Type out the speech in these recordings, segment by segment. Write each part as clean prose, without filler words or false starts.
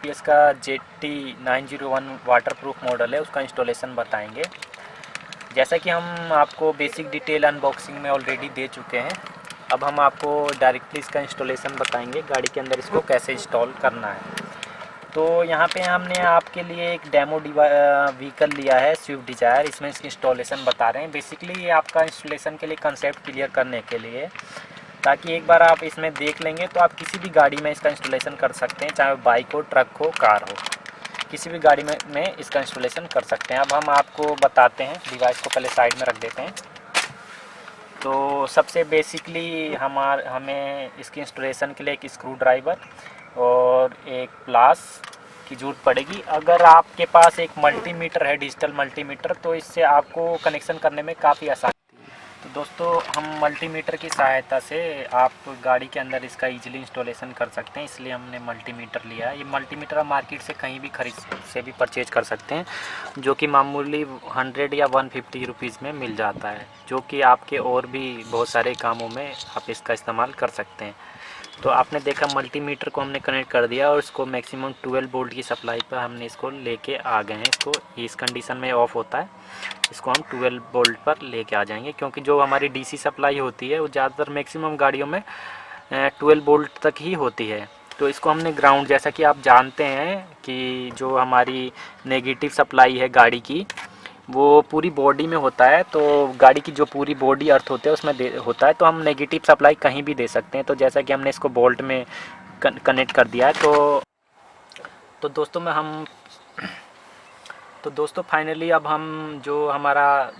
GPS का ZT901 waterproof model है, उसका इंस्टॉलेशन बताएंगे। जैसा कि हम आपको बेसिक डिटेल अनबॉक्सिंग में ऑलरेडी दे चुके हैं, अब हम आपको डायरेक्टली इसका इंस्टॉलेशन बताएंगे, गाड़ी के अंदर इसको कैसे इंस्टॉल करना है। तो यहाँ पे हमने आपके लिए एक डेमो व्हीकल लिया है, स्विफ्ट डिज़ायर। इसमें इसकी इंस्टॉलेशन बता रहे हैं। बेसिकली ये आपका इंस्टॉलेशन के लिए कंसेप्ट क्लियर करने के लिए, ताकि एक बार आप इसमें देख लेंगे तो आप किसी भी गाड़ी में इसका इंस्टॉलेशन कर सकते हैं, चाहे बाइक हो, ट्रक हो, कार हो, किसी भी गाड़ी में इसका इंस्टॉलेशन कर सकते हैं। अब हम आपको बताते हैं, डिवाइस को पहले साइड में रख देते हैं। तो सबसे बेसिकली हमें इसकी इंस्टॉलेशन के लिए एक स्क्रू ड्राइवर और एक प्लास की ज़रूरत पड़ेगी। अगर आपके पास एक मल्टीमीटर है, डिजिटल मल्टीमीटर, तो इससे आपको कनेक्शन करने में काफ़ी आसान। तो दोस्तों, हम मल्टीमीटर की सहायता से आप गाड़ी के अंदर इसका इजीली इंस्टॉलेशन कर सकते हैं, इसलिए हमने मल्टीमीटर लिया है। ये मल्टीमीटर आप मार्केट से कहीं भी से भी परचेज कर सकते हैं, जो कि मामूली 100 या 150 रुपीज़ में मिल जाता है, जो कि आपके और भी बहुत सारे कामों में आप इसका इस्तेमाल कर सकते हैं। तो आपने देखा मल्टीमीटर को हमने कनेक्ट कर दिया और इसको मैक्सिमम 12 वोल्ट की सप्लाई पर हमने इसको लेके आ गए हैं। इसको इस कंडीशन में ऑफ़ होता है, इसको हम 12 वोल्ट पर लेके आ जाएंगे, क्योंकि जो हमारी डीसी सप्लाई होती है वो ज़्यादातर मैक्सिमम गाड़ियों में 12 वोल्ट तक ही होती है। तो इसको हमने ग्राउंड, जैसा कि आप जानते हैं कि जो हमारी नेगेटिव सप्लाई है गाड़ी की, वो पूरी बॉडी में होता है। तो गाड़ी की जो पूरी बॉडी अर्थ होते हैं उसमें होता है, तो हम नेगेटिव सप्लाई कहीं भी दे सकते हैं। तो जैसा कि हमने इसको बोल्ट में कनेक्ट कर दिया है। तो दोस्तों दोस्तों फाइनली अब हम जो हमारा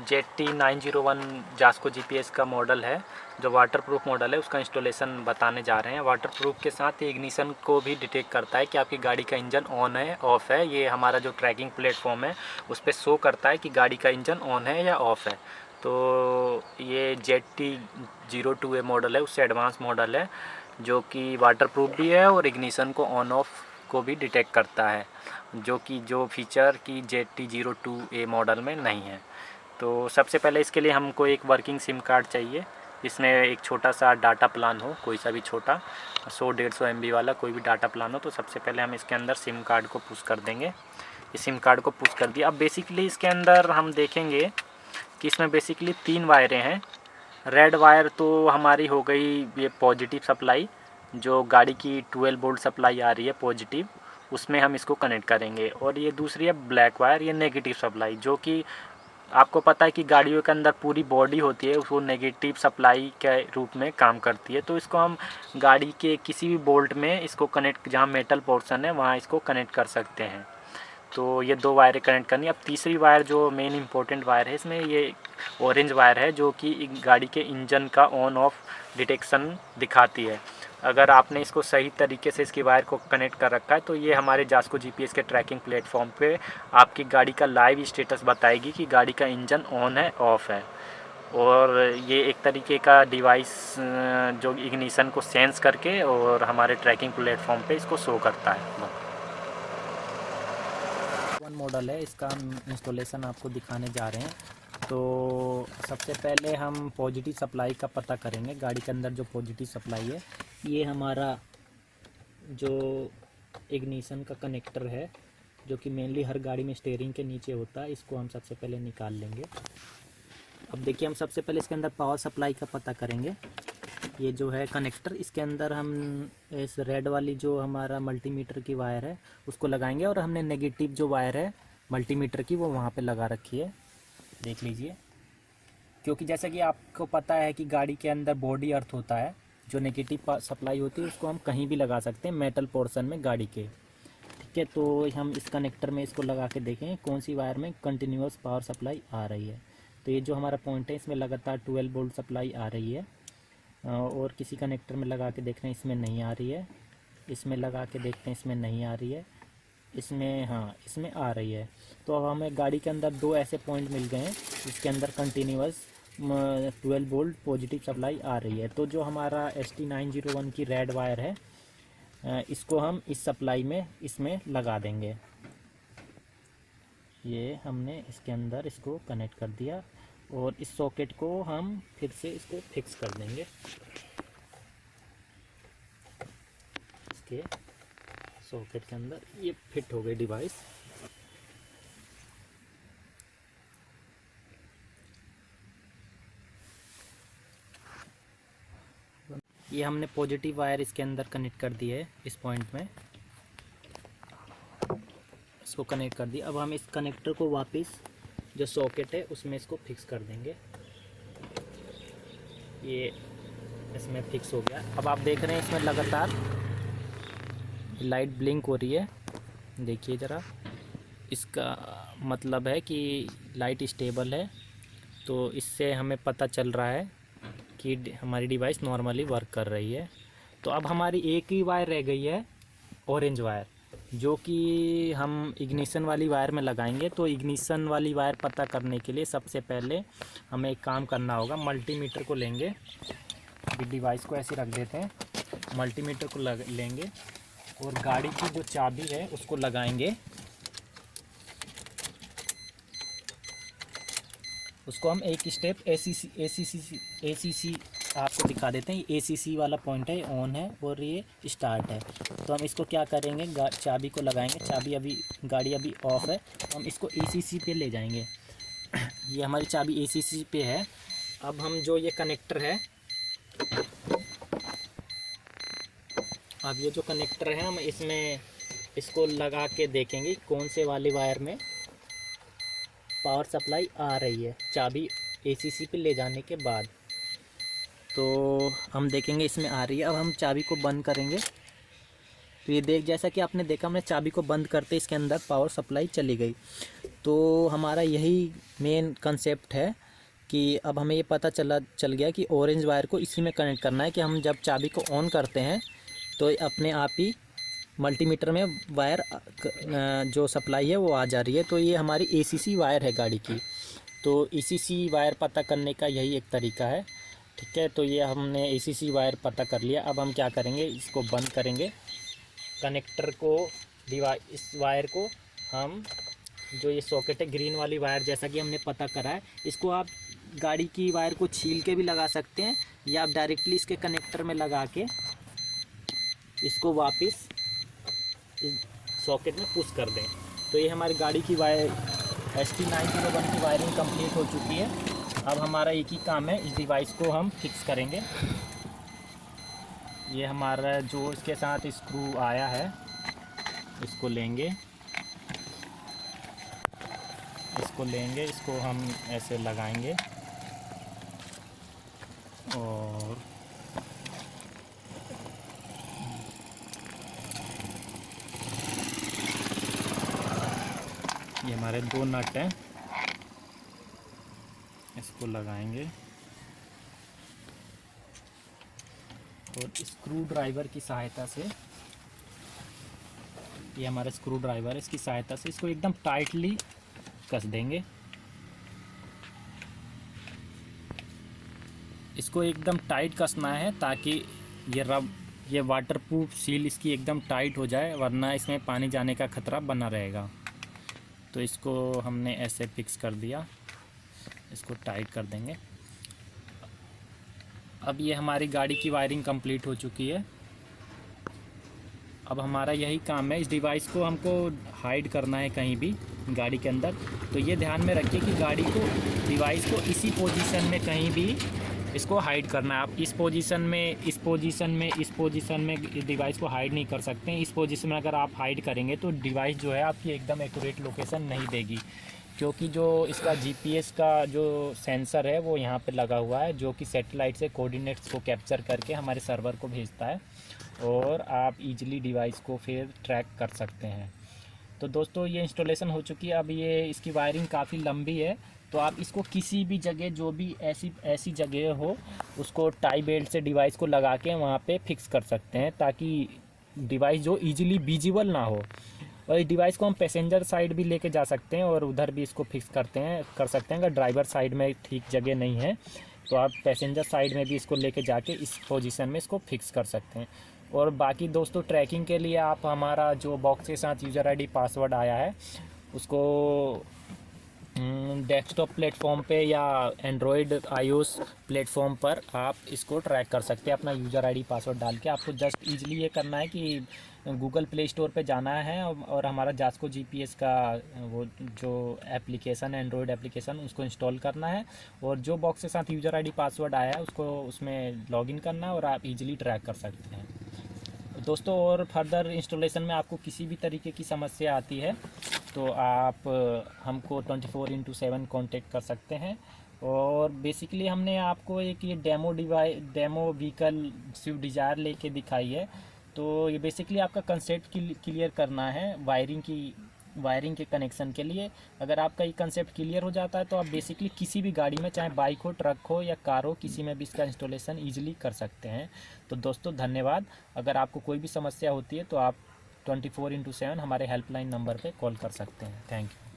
ZT901 जास्को जीपीएस का मॉडल है, जो वाटरप्रूफ मॉडल है, उसका इंस्टॉलेशन बताने जा रहे हैं। वाटरप्रूफ के साथ ये इग्निशन को भी डिटेक्ट करता है कि आपकी गाड़ी का इंजन ऑन है, ऑफ़ है। ये हमारा जो ट्रैकिंग प्लेटफॉर्म है उस पर शो करता है कि गाड़ी का इंजन ऑन है या ऑफ़ है। तो ये ZT02A मॉडल है, उससे एडवांस मॉडल है, जो कि वाटरप्रूफ भी है और इग्निशन को ऑन ऑफ को भी डिटेक्ट करता है, जो फीचर की ZT02A मॉडल में नहीं है। तो सबसे पहले इसके लिए हमको एक वर्किंग सिम कार्ड चाहिए। इसमें एक छोटा सा डाटा प्लान हो, कोई सा भी छोटा, 100-150 MB वाला कोई भी डाटा प्लान हो। तो सबसे पहले हम इसके अंदर सिम कार्ड को पुश कर देंगे। ये सिम कार्ड को पुश कर दिया। अब बेसिकली इसके अंदर हम देखेंगे कि इसमें बेसिकली 3 वायरें हैं। रेड वायर तो हमारी हो गई ये पॉजिटिव सप्लाई, जो गाड़ी की 12 वोल्ट सप्लाई आ रही है पॉजिटिव, उसमें हम इसको कनेक्ट करेंगे। और ये दूसरी है ब्लैक वायर, ये नेगेटिव सप्लाई, जो कि आपको पता है कि गाड़ियों के अंदर पूरी बॉडी होती है, वो नेगेटिव सप्लाई के रूप में काम करती है। तो इसको हम गाड़ी के किसी भी बोल्ट में इसको कनेक्ट, जहाँ मेटल पोर्शन है वहाँ इसको कनेक्ट कर सकते हैं। तो ये 2 वायरें कनेक्ट करनी। अब तीसरी वायर जो मेन इंपॉर्टेंट वायर है इसमें, ये ऑरेंज वायर है, जो कि गाड़ी के इंजन का ऑन ऑफ डिटेक्शन दिखाती है। अगर आपने इसको सही तरीके से इसकी वायर को कनेक्ट कर रखा है तो ये हमारे जास्को जीपीएस के ट्रैकिंग प्लेटफॉर्म पे आपकी गाड़ी का लाइव स्टेटस बताएगी कि गाड़ी का इंजन ऑन है, ऑफ है। और ये एक तरीके का डिवाइस जो इग्निशन को सेंस करके और हमारे ट्रैकिंग प्लेटफॉर्म पे इसको शो करता है। वन मॉडल है, इसका हम इंस्टॉलेशन आपको दिखाने जा रहे हैं। तो सबसे पहले हम पॉजिटिव सप्लाई का पता करेंगे। गाड़ी के अंदर जो पॉजिटिव सप्लाई है, ये हमारा जो इग्निशन का कनेक्टर है, जो कि मेनली हर गाड़ी में स्टीयरिंग के नीचे होता है, इसको हम सबसे पहले निकाल लेंगे। अब देखिए, हम सबसे पहले इसके अंदर पावर सप्लाई का पता करेंगे। ये जो है कनेक्टर, इसके अंदर हम इस रेड वाली जो हमारा मल्टीमीटर की वायर है उसको लगाएंगे, और हमने नेगेटिव जो वायर है मल्टीमीटर की वो वहाँ पे लगा रखी है, देख लीजिए। क्योंकि जैसा कि आपको पता है कि गाड़ी के अंदर बॉडी अर्थ होता है, जो नेगेटिव सप्लाई होती है उसको हम कहीं भी लगा सकते हैं मेटल पोर्शन में गाड़ी के, ठीक है। तो हम इस कनेक्टर में इसको लगा के देखें कौन सी वायर में कंटिन्यूस पावर सप्लाई आ रही है। तो ये जो हमारा पॉइंट है इसमें लगातार 12 वोल्ट सप्लाई आ रही है। और किसी कनेक्टर में लगा के देख रहे हैं, इसमें नहीं आ रही है। इसमें लगा के देखते हैं, इसमें नहीं आ रही है। इसमें, हाँ, इसमें आ रही है। तो अब हमें गाड़ी के अंदर 2 ऐसे पॉइंट मिल गए हैं जिसके अंदर कंटिन्यूस 12 वोल्ट पॉजिटिव सप्लाई आ रही है। तो जो हमारा ST901 की रेड वायर है, इसको हम इस सप्लाई में इसमें लगा देंगे। ये हमने इसके अंदर इसको कनेक्ट कर दिया, और इस सॉकेट को हम फिर से इसको फिक्स कर देंगे। इसके सॉकेट के अंदर ये फिट हो गई डिवाइस। ये हमने पॉजिटिव वायर इसके अंदर कनेक्ट कर दी है, इस पॉइंट में इसको कनेक्ट कर दिया। अब हम इस कनेक्टर को वापस जो सॉकेट है उसमें इसको फिक्स कर देंगे। ये इसमें फिक्स हो गया। अब आप देख रहे हैं इसमें लगातार लाइट ब्लिंक हो रही है, देखिए ज़रा। इसका मतलब है कि लाइट स्टेबल है, तो इससे हमें पता चल रहा है कि हमारी डिवाइस नॉर्मली वर्क कर रही है। तो अब हमारी एक ही वायर रह गई है, ऑरेंज वायर, जो कि हम इग्निशन वाली वायर में लगाएंगे। तो इग्निशन वाली वायर पता करने के लिए सबसे पहले हमें एक काम करना होगा। मल्टीमीटर को लेंगे, डिवाइस को ऐसे रख देते हैं, मल्टीमीटर को लेंगे और गाड़ी की जो चाबी है उसको लगाएंगे। उसको हम एक स्टेप ACC आपको दिखा देते हैं। ACC वाला पॉइंट है, ऑन है और ये स्टार्ट है। तो हम इसको क्या करेंगे, चाबी को लगाएंगे। चाबी अभी, गाड़ी अभी ऑफ है, तो हम इसको ACC पे ले जाएंगे। ये हमारी चाबी ACC पे है। अब हम जो ये कनेक्टर है, अब ये जो कनेक्टर है हम इसमें इसको लगा के देखेंगे कौन से वाले वायर में पावर सप्लाई आ रही है, चाबी ACC पे ले जाने के बाद। तो हम देखेंगे इसमें आ रही है। अब हम चाबी को बंद करेंगे, तो ये जैसा कि आपने देखा, हमने चाबी को बंद करते इसके अंदर पावर सप्लाई चली गई। तो हमारा यही मेन कंसेप्ट है कि अब हमें ये पता चल गया कि ऑरेंज वायर को इसी में कनेक्ट करना है कि हम जब चाबी को ऑन करते हैं तो अपने आप ही मल्टीमीटर में वायर जो सप्लाई है वो आ जा रही है। तो ये हमारी ACC वायर है गाड़ी की। तो ACC वायर पता करने का यही एक तरीका है, ठीक है। तो ये हमने ACC वायर पता कर लिया। अब हम क्या करेंगे, इसको बंद करेंगे, कनेक्टर को, इस वायर को हम, जो ये सॉकेट है ग्रीन वाली वायर जैसा कि हमने पता करा है, इसको आप गाड़ी की वायर को छील के भी लगा सकते हैं या आप डायरेक्टली इसके कनेक्टर में लगा के इसको वापस इस सॉकेट में पुश कर दें। तो ये हमारी गाड़ी की वायर ST901 की वायरिंग कंप्लीट हो चुकी है। अब हमारा एक ही काम है, इस डिवाइस को हम फिक्स करेंगे। ये हमारा जो इसके साथ स्क्रू आया है, इसको लेंगे, इसको हम ऐसे लगाएंगे और ये हमारे 2 नट हैं, इसको लगाएंगे और स्क्रू ड्राइवर की सहायता से, ये हमारा स्क्रू ड्राइवर है, इसकी सहायता से इसको एकदम टाइटली कस देंगे। इसको एकदम टाइट कसना है ताकि ये वाटरप्रूफ सील इसकी एकदम टाइट हो जाए, वरना इसमें पानी जाने का खतरा बना रहेगा। तो इसको हमने ऐसे फिक्स कर दिया, इसको टाइट कर देंगे। अब ये हमारी गाड़ी की वायरिंग कंप्लीट हो चुकी है। अब हमारा यही काम है, इस डिवाइस को हमको हाइड करना है कहीं भी गाड़ी के अंदर। तो ये ध्यान में रखिए कि गाड़ी को, डिवाइस को इसी पोजीशन में कहीं भी इसको हाइड करना है। आप इस पोजीशन में डिवाइस को हाइड नहीं कर सकते हैं। इस पोजीशन में अगर आप हाइड करेंगे तो डिवाइस जो है आपकी एकदम एक्यूरेट लोकेशन नहीं देगी, क्योंकि जो इसका GPS का जो सेंसर है वो यहाँ पे लगा हुआ है, जो कि सैटेलाइट से कोऑर्डिनेट्स को कैप्चर करके हमारे सर्वर को भेजता है और आप इजीली डिवाइस को फिर ट्रैक कर सकते हैं। तो दोस्तों ये इंस्टॉलेशन हो चुकी है। अब ये इसकी वायरिंग काफ़ी लंबी है, तो आप इसको किसी भी जगह, जो भी ऐसी जगह हो, उसको टाई बेल्ट से डिवाइस को लगा के वहाँ पे फिक्स कर सकते हैं, ताकि डिवाइस जो इजीली विजिबल ना हो। और इस डिवाइस को हम पैसेंजर साइड भी लेके जा सकते हैं और उधर भी इसको फिक्स कर सकते हैं। अगर ड्राइवर साइड में ठीक जगह नहीं है तो आप पैसेंजर साइड में भी इसको लेके जाके इस पोजीशन में इसको फिक्स कर सकते हैं। और बाकी दोस्तों ट्रैकिंग के लिए आप हमारा जो बॉक्स के साथ यूज़र ID पासवर्ड आया है उसको डेस्कटॉप प्लेटफॉर्म पे या एंड्रॉयड iOS प्लेटफॉर्म पर आप इसको ट्रैक कर सकते हैं अपना यूज़र ID पासवर्ड डाल के। आपको जस्ट ईजिली ये करना है कि गूगल प्ले स्टोर पे जाना है और हमारा जास्को जीपीएस का वो जो एप्लीकेशन है, एंड्रॉयड एप्लीकेशन, उसको इंस्टॉल करना है और जो बॉक्स के साथ यूज़र आईडी पासवर्ड आया है उसको उसमें लॉगिन करना है और आप इजीली ट्रैक कर सकते हैं दोस्तों। और फर्दर इंस्टॉलेशन में आपको किसी भी तरीके की समस्या आती है तो आप हमको 24/7 कांटेक्ट कर सकते हैं। और बेसिकली हमने आपको एक ये डेमो व्हीकल स्विफ्ट डिज़ायर लेके दिखाई है। तो ये बेसिकली आपका कंसेप्ट क्लियर करना है वायरिंग के कनेक्शन के लिए। अगर आपका ये कंसेप्ट क्लियर हो जाता है तो आप बेसिकली किसी भी गाड़ी में, चाहे बाइक हो, ट्रक हो या कार हो, किसी में भी इसका इंस्टॉलेशन ईजिली कर सकते हैं। तो दोस्तों धन्यवाद। अगर आपको कोई भी समस्या होती है तो आप 24/7 हमारे हेल्पलाइन नंबर पे कॉल कर सकते हैं। Thank you.